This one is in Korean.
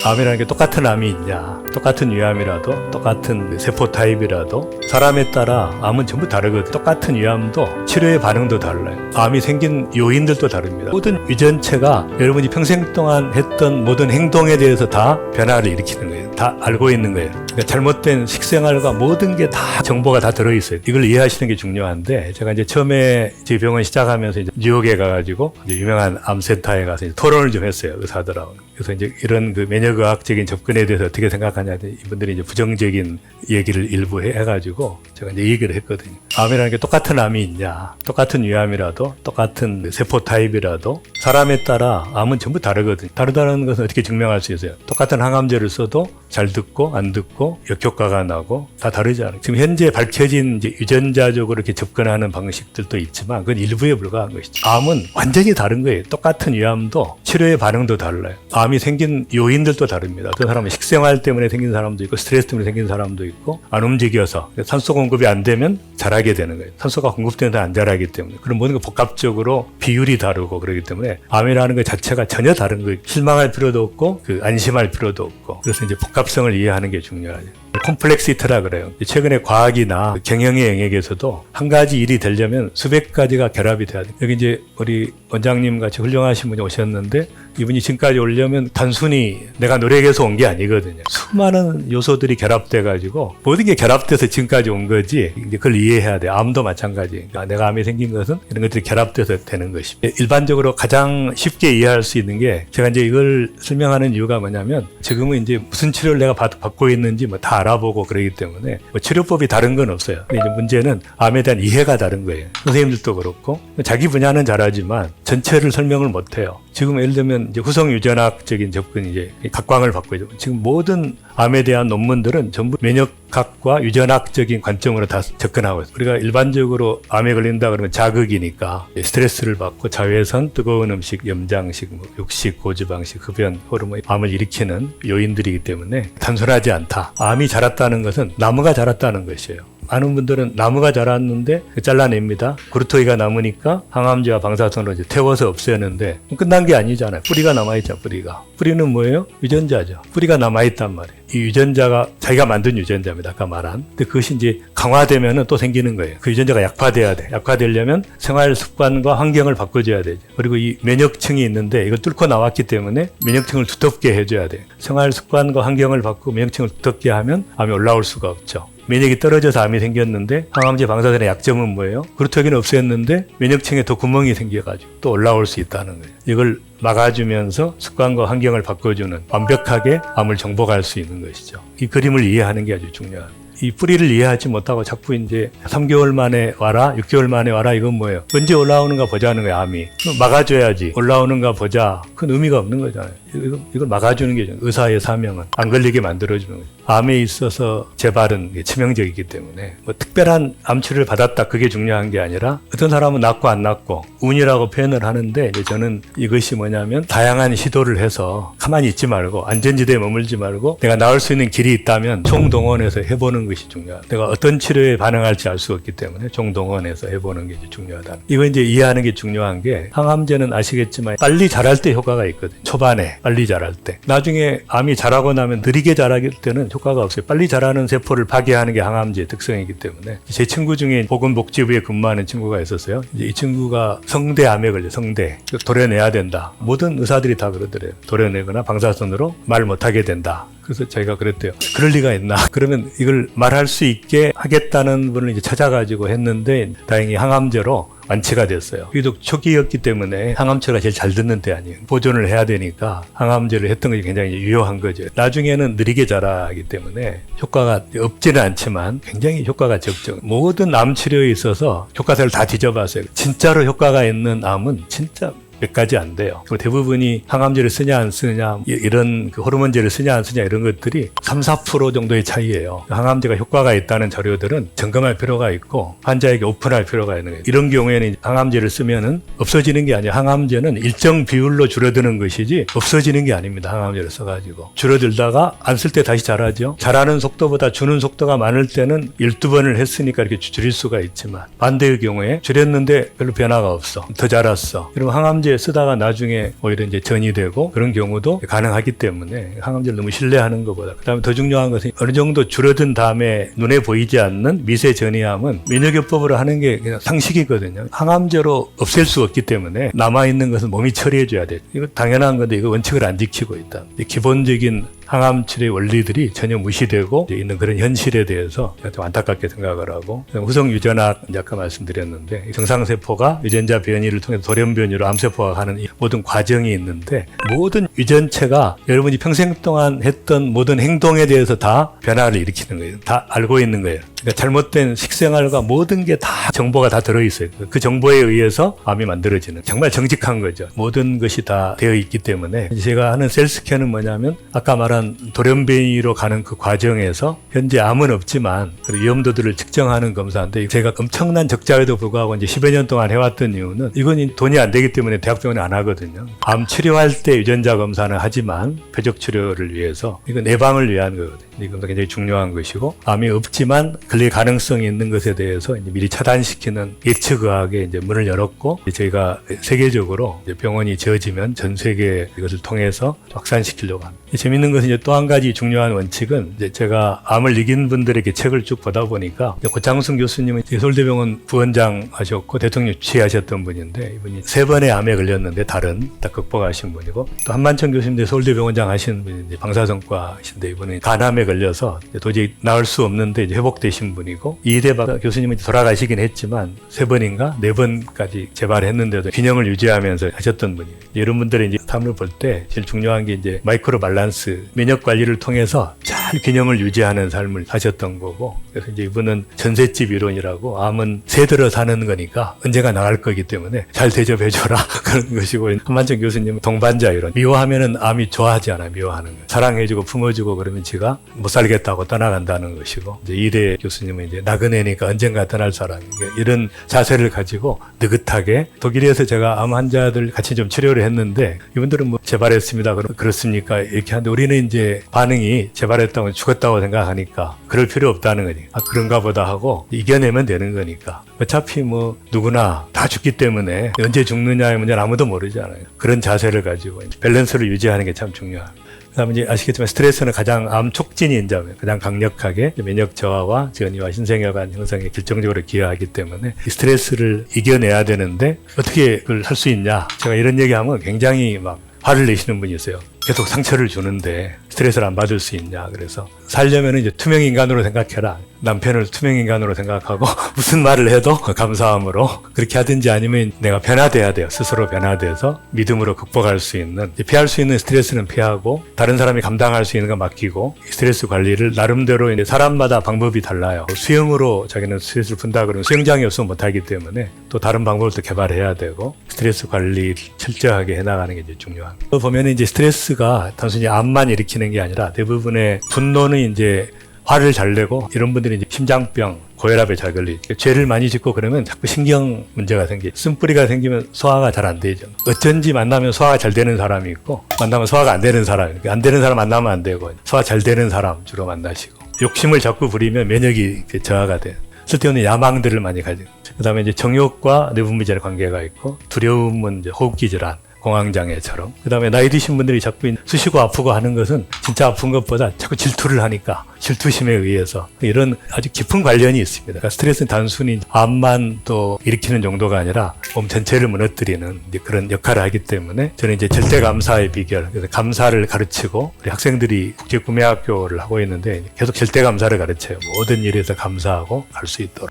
암이라는 게 똑같은 암이 있냐, 똑같은 위암이라도, 똑같은 세포 타입이라도 사람에 따라 암은 전부 다르거든요. 똑같은 위암도 치료의 반응도 달라요. 암이 생긴 요인들도 다릅니다. 모든 유전체가 여러분이 평생 동안 했던 모든 행동에 대해서 다 변화를 일으키는 거예요. 다 알고 있는 거예요. 그러니까 잘못된 식생활과 모든 게 다 정보가 다 들어있어요. 이걸 이해하시는 게 중요한데, 제가 이제 처음에 저희 병원 시작하면서 이제 뉴욕에 가가지고 이제 유명한 암센터에 가서 이제 토론을 좀 했어요, 의사들하고. 그래서 이제 이런 그 면역의학적인 접근에 대해서 어떻게 생각하냐, 이분들이 이제 부정적인 얘기를 일부 해가지고 제가 이제 얘기를 했거든요. 암이라는 게 똑같은 암이 있냐, 똑같은 위암이라도, 똑같은 세포 타입이라도 사람에 따라 암은 전부 다르거든요. 다르다는 것은 어떻게 증명할 수 있어요? 똑같은 항암제를 써도 잘 듣고 안 듣고 역효과가 나고 다 다르잖아요. 지금 현재 밝혀진 이제 유전자적으로 이렇게 접근하는 방식들도 있지만 그건 일부에 불과한 것이죠. 암은 완전히 다른 거예요. 똑같은 위암도 치료의 반응도 달라요. 암이 생긴 요인들도 다릅니다. 어떤 사람은 식생활 때문에 생긴 사람도 있고 스트레스 때문에 생긴 사람도 있고 안 움직여서 산소 공급이 안 되면 자라게 되는 거예요. 산소가 공급되면 안 자라기 때문에. 그런 모든 게 복합적으로 비율이 다르고 그러기 때문에 암이라는 것 자체가 전혀 다른 거예요. 실망할 필요도 없고 안심할 필요도 없고. 그래서 이제 복합성을 이해하는 게 중요하죠. 콤플렉시티라 그래요. 최근에 과학이나 경영의 영역에서도 한 가지 일이 되려면 수백 가지가 결합이 돼야 돼요. 여기 이제 우리 원장님 같이 훌륭하신 분이 오셨는데 이분이 지금까지 오려면 단순히 내가 노력해서 온 게 아니거든요. 수많은 요소들이 결합돼가지고 모든 게 결합돼서 지금까지 온 거지. 이제 그걸 이해해야 돼요. 암도 마찬가지. 그러니까 내가 암이 생긴 것은 이런 것들이 결합돼서 되는 것입니다. 일반적으로 가장 쉽게 이해할 수 있는 게 제가 이제 이걸 설명하는 이유가 뭐냐면 지금은 이제 무슨 치료를 내가 받고 있는지 뭐 다 알아보고 그러기 때문에 뭐 치료법이 다른 건 없어요. 근데 이제 문제는 암에 대한 이해가 다른 거예요. 선생님들도 그렇고 자기 분야는 잘하지만 전체를 설명을 못 해요. 지금 예를 들면 이제 후성 유전학적인 접근이 이제 각광을 받고 있죠. 지금 모든 암에 대한 논문들은 전부 면역학과 유전학적인 관점으로 다 접근하고 있어요. 우리가 일반적으로 암에 걸린다 그러면 자극이니까 스트레스를 받고 자외선, 뜨거운 음식, 염장식, 육식, 고지방식, 흡연, 호르몬, 암을 일으키는 요인들이기 때문에 단순하지 않다. 암이 자랐다는 것은 나무가 자랐다는 것이에요. 많은 분들은 나무가 자랐는데 잘라냅니다. 구루토기가 남으니까 항암제와 방사선으로 이제 태워서 없애는데 끝난 게 아니잖아요. 뿌리가 남아있죠, 뿌리가. 뿌리는 뭐예요? 유전자죠. 뿌리가 남아있단 말이에요. 이 유전자가 자기가 만든 유전자입니다. 아까 말한. 근데 그것이 이제 강화되면은 또 생기는 거예요. 그 유전자가 약화돼야 돼. 약화되려면 생활 습관과 환경을 바꿔줘야 되죠. 그리고 이 면역층이 있는데 이걸 뚫고 나왔기 때문에 면역층을 두텁게 해줘야 돼요. 생활 습관과 환경을 바꾸고 면역층을 두텁게 하면 암이 올라올 수가 없죠. 면역이 떨어져서 암이 생겼는데 항암제 방사선의 약점은 뭐예요? 구루토기는 없앴는데 면역층에 더 구멍이 생겨가지고 또 올라올 수 있다는 거예요. 이걸 막아주면서 습관과 환경을 바꿔주는 완벽하게 암을 정복할 수 있는 것이죠. 이 그림을 이해하는 게 아주 중요합니다. 이 뿌리를 이해하지 못하고 자꾸 이제 3개월 만에 와라, 6개월 만에 와라, 이건 뭐예요? 언제 올라오는가 보자는 거예요, 암이. 막아줘야지. 올라오는가 보자. 그건 의미가 없는 거잖아요. 이걸 막아주는 게 의사의 사명은 안 걸리게 만들어주는 거죠. 암에 있어서 재발은 치명적이기 때문에 뭐 특별한 암 치료를 받았다, 그게 중요한 게 아니라 어떤 사람은 낫고 안 낫고 운이라고 표현을 하는데 이제 저는 이것이 뭐냐면 다양한 시도를 해서 가만히 있지 말고 안전지대에 머물지 말고 내가 나을 수 있는 길이 있다면 총동원해서 해보는 것이 중요하다. 내가 어떤 치료에 반응할지 알 수 없기 때문에 총동원해서 해보는 게 중요하다. 이거 이제 이해하는 게 중요한 게 항암제는 아시겠지만 빨리 자랄 때 효과가 있거든요. 초반에 빨리 자랄 때. 나중에 암이 자라고 나면 느리게 자라길 때는 효과가 없어요. 빨리 자라는 세포를 파괴하는 게 항암제의 특성이기 때문에. 제 친구 중에 보건복지부에 근무하는 친구가 있었어요. 이제 이 친구가 성대암에 걸려, 성대. 도려내야 된다. 모든 의사들이 다 그러더래요. 도려내거나 방사선으로 말 못하게 된다. 그래서 제가 그랬대요. 그럴 리가 있나? 그러면 이걸 말할 수 있게 하겠다는 분을 이제 찾아가지고 했는데 다행히 항암제로 완치가 됐어요. 비록 초기였기 때문에 항암제가 제일 잘 듣는 때 아니에요. 보존을 해야 되니까 항암제를 했던 것이 굉장히 유효한 거죠. 나중에는 느리게 자라기 때문에 효과가 없지는 않지만 굉장히 효과가 적죠. 모든 암 치료에 있어서 교과서를 다 뒤져봤어요. 진짜로 효과가 있는 암은 진짜 몇 가지 안 돼요. 대부분이 항암제를 쓰냐 안 쓰냐, 이런 그 호르몬제를 쓰냐 안 쓰냐, 이런 것들이 3-4% 정도의 차이예요. 항암제가 효과가 있다는 자료들은 점검할 필요가 있고 환자에게 오픈할 필요가 있는 거예요. 이런 경우에는 항암제를 쓰면은 없어지는 게 아니에요. 항암제는 일정 비율로 줄어드는 것이지 없어지는 게 아닙니다. 항암제를 써가지고 줄어들다가 안 쓸 때 다시 자라죠. 자라는 속도보다 주는 속도가 많을 때는 12번을 했으니까 이렇게 줄일 수가 있지만 반대의 경우에 줄였는데 별로 변화가 없어, 더 자랐어. 그럼 항암제 항암제 쓰다가 나중에 오히려 이제 전이 되고 그런 경우도 가능하기 때문에 항암제를 너무 신뢰하는 것보다 그다음에 더 중요한 것은 어느 정도 줄어든 다음에 눈에 보이지 않는 미세 전이암은 면역요법으로 하는 게 그냥 상식이거든요. 항암제로 없앨 수 없기 때문에 남아있는 것은 몸이 처리해줘야 돼요. 이거 당연한 건데 이거 원칙을 안 지키고 있다. 기본적인 항암 치료의 원리들이 전혀 무시되고 있는 그런 현실에 대해서 좀 안타깝게 생각을 하고 후성 유전학 아까 말씀드렸는데 정상세포가 유전자 변이를 통해서 돌연 변이로 암세포가 가는 이 모든 과정이 있는데 모든 유전체가 여러분이 평생 동안 했던 모든 행동에 대해서 다 변화를 일으키는 거예요. 다 알고 있는 거예요. 그러니까 잘못된 식생활과 모든 게 다 정보가 다 들어있어요. 그 정보에 의해서 암이 만들어지는 정말 정직한 거죠. 모든 것이 다 되어 있기 때문에 제가 하는 셀스케어는 뭐냐면 아까 말한 돌연변이로 가는 그 과정에서 현재 암은 없지만 위험도들을 측정하는 검사인데 제가 엄청난 적자에도 불구하고 이제 10여 년 동안 해왔던 이유는 이건 돈이 안 되기 때문에 대학병원에 안 하거든요. 암 치료할 때 유전자 검사는 하지만 표적 치료를 위해서 이건 예방을 위한 거거든요. 이건 굉장히 중요한 것이고 암이 없지만 걸릴 가능성이 있는 것에 대해서 이제 미리 차단시키는 예측의학에 이제 문을 열었고 저희가 세계적으로 이제 병원이 지어지면 전 세계 이것을 통해서 확산시키려고 합니다. 재밌는 것은 이제 또 한 가지 중요한 원칙은 이제 제가 암을 이긴 분들에게 책을 쭉 보다 보니까 고창순 교수님은 서울대병원 부원장 하셨고 대통령 취하셨던 분인데 이분이 3번의 암에 걸렸는데 다른 다 극복하신 분이고 또 한만천 교수님도 서울대병원장 하신 분인데 방사선과신데 이분은 간암에 걸려서 도저히 나을 수 없는데 이제 회복되신 분이고 이대 교수님은 돌아가시긴 했지만 3번인가 4번까지 재발했는데도 균형을 유지하면서 하셨던 분이에요. 이런 분들의 이제 탐을 볼 때 제일 중요한 게 이제 마이크로 밸런스 면역 관리를 통해서 잘 균형을 유지하는 삶을 사셨던 거고 그래서 이제 이분은 전셋집 이론이라고 암은 새들어 사는 거니까 언젠가 나갈 거기 때문에 잘 대접해줘라 그런 것이고 한만천 교수님은 동반자 이론 미워하면은 암이 좋아하지 않아요. 미워하는 거 사랑해주고 품어주고 그러면 지가 못 살겠다고 떠나간다는 것이고 이제 이대 교수님은 이제 나그네니까 언젠가 떠날 사람 이런 자세를 가지고 느긋하게 독일에서 제가 암 환자들 같이 좀 치료를 했는데 이분들은 뭐 재발했습니다. 그렇습니까? 이렇게 하는데 우리는 이제 반응이 재발했다고 죽었다고 생각하니까 그럴 필요 없다는 거지. 아, 그런가 보다 하고 이겨내면 되는 거니까. 어차피 뭐 누구나 다 죽기 때문에 언제 죽느냐의 문제는 아무도 모르잖아요. 그런 자세를 가지고 밸런스를 유지하는 게 참 중요합니다. 그다음에 이제 아시겠지만 스트레스는 가장 암 촉진인자며 가장 강력하게 면역 저하와 전이와 신생혈관 형성에 결정적으로 기여하기 때문에 이 스트레스를 이겨내야 되는데 어떻게 그걸 할 수 있냐? 제가 이런 얘기하면 굉장히 막 화를 내시는 분이 있어요. 계속 상처를 주는데 스트레스를 안 받을 수 있냐. 그래서 살려면 이제 투명 인간으로 생각해라. 남편을 투명 인간으로 생각하고 무슨 말을 해도 감사함으로 그렇게 하든지 아니면 내가 변화돼야 돼요. 스스로 변화돼서 믿음으로 극복할 수 있는 피할 수 있는 스트레스는 피하고 다른 사람이 감당할 수 있는 거 맡기고 스트레스 관리를 나름대로 이제 사람마다 방법이 달라요. 수영으로 자기는 스트레스를 푼다 그러면 수영장이 없으면 못하기 때문에 또 다른 방법을 또 개발해야 되고 스트레스 관리를 철저하게 해나가는 게 이제 중요합니다. 보면 이제 스트레스가 단순히 암만 일으키는 게 아니라 대부분의 분노는 이제 화를 잘 내고 이런 분들이 이제 심장병, 고혈압에 잘 걸리죠. 죄를 많이 짓고 그러면 자꾸 신경 문제가 생기죠. 쓴뿌리가 생기면 소화가 잘 안 되죠. 어쩐지 만나면 소화가 잘 되는 사람이 있고 만나면 소화가 안 되는 사람이 있고 안 되는 사람 만나면 안 되고 소화 잘 되는 사람 주로 만나시고 욕심을 자꾸 부리면 면역이 저하가 돼요. 쓸데없는 야망들을 많이 가지고 그 다음에 이제 정욕과 내분비질의 관계가 있고 두려움은 이제 호흡기 질환 공황장애처럼 그 다음에 나이 드신 분들이 자꾸 쑤시고 아프고 하는 것은 진짜 아픈 것보다 자꾸 질투를 하니까 질투심에 의해서 이런 아주 깊은 관련이 있습니다. 그러니까 스트레스는 단순히 암만 또 일으키는 정도가 아니라 몸 전체를 무너뜨리는 이제 그런 역할을 하기 때문에 저는 이제 절대 감사의 비결 그래서 감사를 가르치고 우리 학생들이 국제구매학교를 하고 있는데 계속 절대 감사를 가르쳐요. 모든 일에서 감사하고 갈 수 있도록.